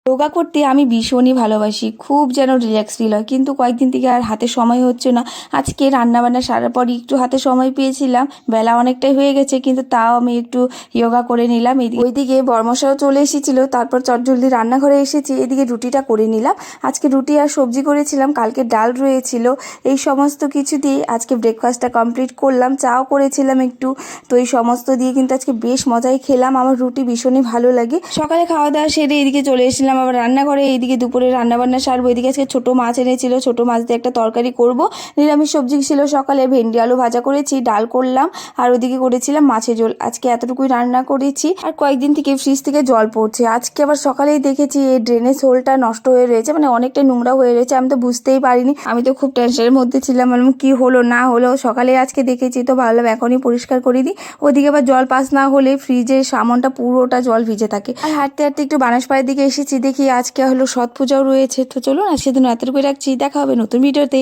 যোগা করতে আমি ভীষণই ভালোবাসি, খুব যেন রিল্যাক্স ফিল হয়, কিন্তু কয়েকদিন থেকে আর হাতে সময় হচ্ছে না। আজকে রান্নাবান্না সারার পর একটু হাতে সময় পেয়েছিলাম, বেলা অনেকটাই হয়ে গেছে, কিন্তু তাও আমি একটু যোগা করে নিলাম। ওইদিকে বর্মশাও চলে এসেছিলো, তারপর চটজলদি রান্নাঘরে এসেছি, এদিকে রুটিটা করে নিলাম। আজকে রুটি আর সবজি করেছিলাম, কালকে ডাল রয়েছিল, এই সমস্ত কিছু দিয়ে আজকে ব্রেকফাস্টটা কমপ্লিট করলাম। চাও করেছিলাম একটু, তো এই সমস্ত দিয়ে কিন্তু আজকে বেশ মজাই খেলাম। আমার রুটি ভীষণই ভালো লাগে। সকালে খাওয়া দাওয়া সেরে এদিকে চলে এসেছিলাম আবার রান্নাঘরে। এইদিকে দুপুরে রান্নাবান্না সারবো। এদিকে আজকে ছোটো মাছ এনেছিল, ছোটো মাছ দিয়ে একটা তরকারি করব। নিরামিষ সবজি ছিল সকালে, ভেন্ডি আলু ভাজা করেছি, ডাল করলাম, আর ওদিকে করেছিলাম মাছের ঝোল। আজকে এতটুকুই রান্না করেছি। আর কয়েকদিন থেকে ফ্রিজ থেকে জল পড়ছে। আজকে আবার সকালেই দেখেছি এই ড্রেনেজ হোলটা নষ্ট হয়ে রয়েছে, মানে অনেকটাই নোংরা হয়ে রয়েছে। আমি তো বুঝতেই পারিনি, আমি তো খুব টেনশনের মধ্যে ছিলাম, মানে কি হলো না হলো। সকালে আজকে দেখেছি তো ভাবলাম এখনই পরিষ্কার করে দিই। ওদিকে আবার জল পাস না হলে ফ্রিজের সামনটা পুরোটা জল ভিজে থাকে। আর হাঁটতে হাঁটতে একটু বানাসপাড়ার দিকে এসেছি, দেখি আজকে হলো ছট পূজাও রয়েছে। তো চলুন আজকে দিন এতটুকু রাখছি, দেখা হবে নতুন ভিডিওতে।